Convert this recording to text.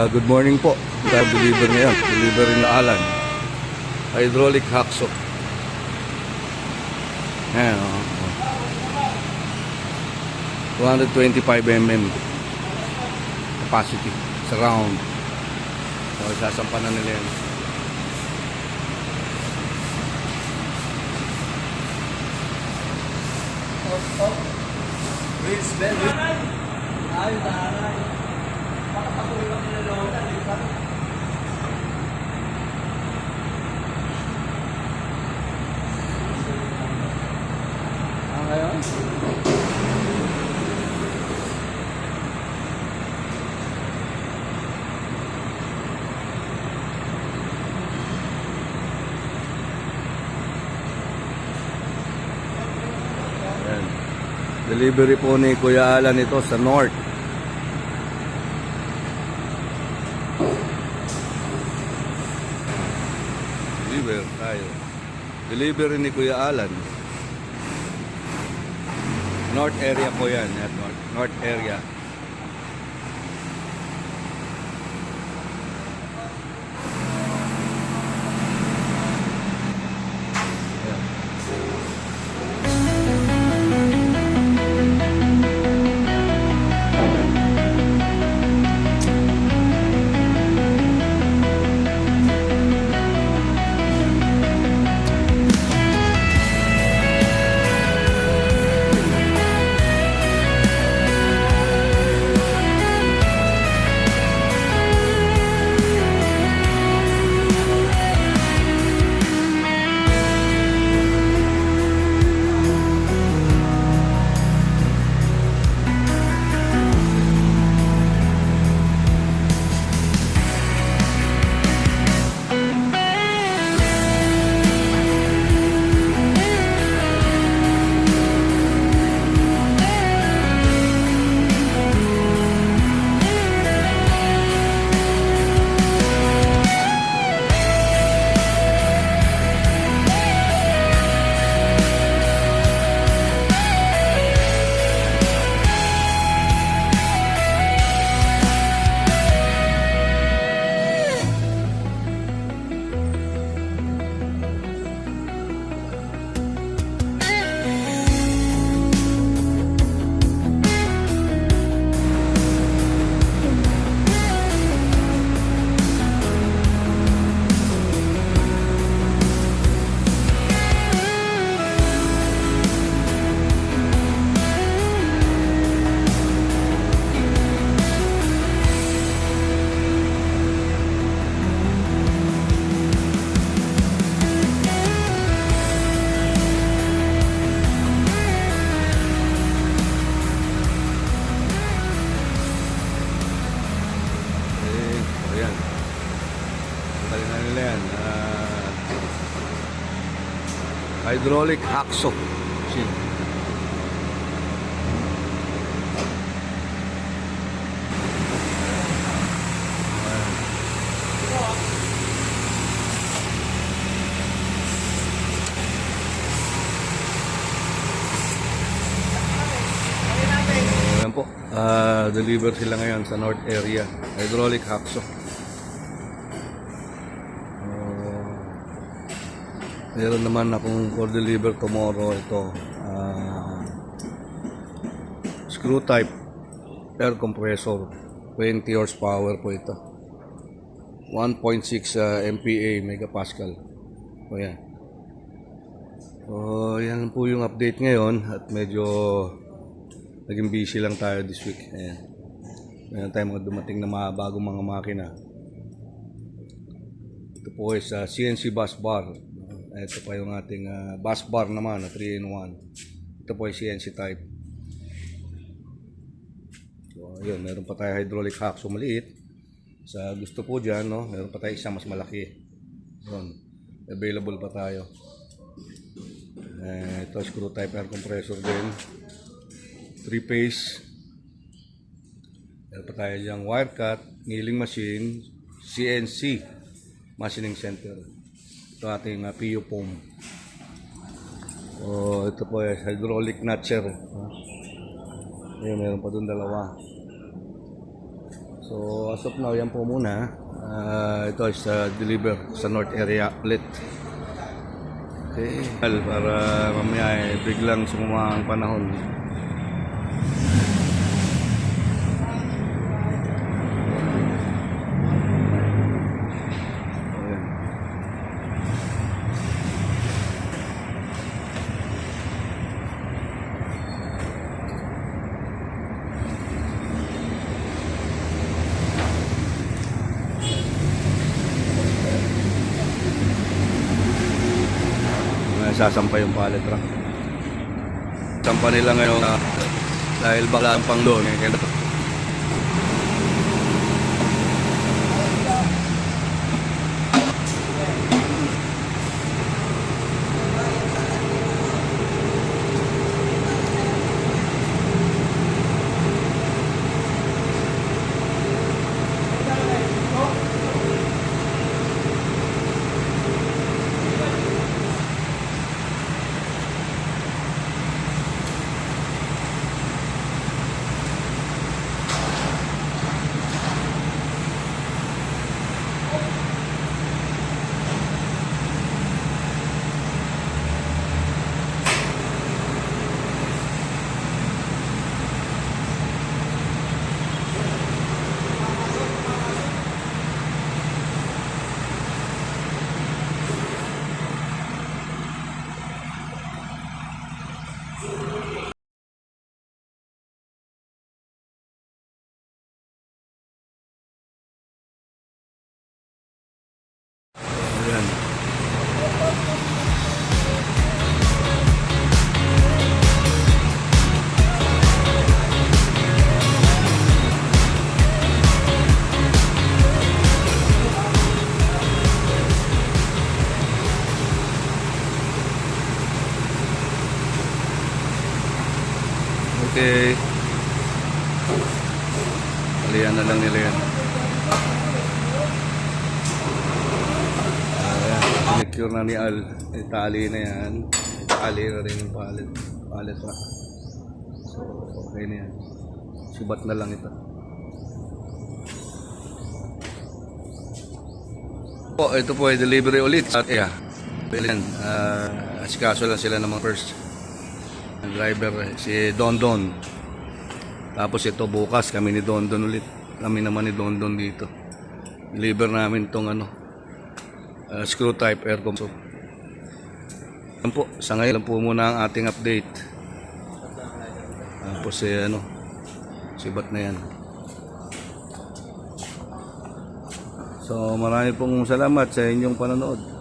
Good morning po. Tayo deliver ngayon. Delivery na Alan. Hydraulic hacksaw. Ayan, 225 mm capacity. Surround. So, sasampanan nila yan. Vince Ben. Ay, taray. Makapag-ulang nila lola, di ba? Ngayon? Ayan. Delivery po ni Kuya Alan ito sa North. Deliver tayo. Delivery ni Kuya Alan. North area po yan. North area. Kalingan nila yan. Hydraulic hacksaw. Ayan po. Deliver sila ngayon sa North area. Hydraulic hacksaw. Meron naman akong for deliver tomorrow ito. Screw type air compressor. 20 horsepower po ito. 1.6 MPa megapascal. O yan. So yan po yung update ngayon. At medyo naging busy lang tayo this week. Ayan. Meron tayong mga dumating na mga bagong mga makina. Ito po is CNC bus bar. Ito pa yung ating bus bar naman na 3-in-1. Ito po yung CNC type. So, yun, meron pa tayo hydraulic hacksaw maliit. Sa gusto po dyan, no? Meron pa tayo isang mas malaki. Yun, available pa tayo. Ito screw type air compressor din. 3-phase. Meron pa tayo dyan wire cut, milling machine, CNC machining center. Ito ating PU foam. Ito po ay hydraulic notcher. Ayan, meron pa doon dalawa. So as of now, yan po muna. Ito is deliver sa North area ulit. Okay. Para mamaya biglang sumama ang panahon. Ayan. Sasampay yung pallet truck. Sampa nila ngayon dahil baka ang pang doon. Ayan. Okay. Alihan na lang nila yan. Secure na ni Al. Itali na yan. Itali na rin yung pallet rack. So, okay na yan. Subat na lang ito. Ito po ay delivery ulit. Yeah. Asikaso lang sila ng mga first driver, si Don. Tapos ito bukas kami ni Don ulit. Kami naman ni Don dito. Deliver namin itong screw type air compressor. Yan po, sa ngayon lang po muna ang ating update. Tapos sibat na yan. So marami pong salamat sa inyong panonood.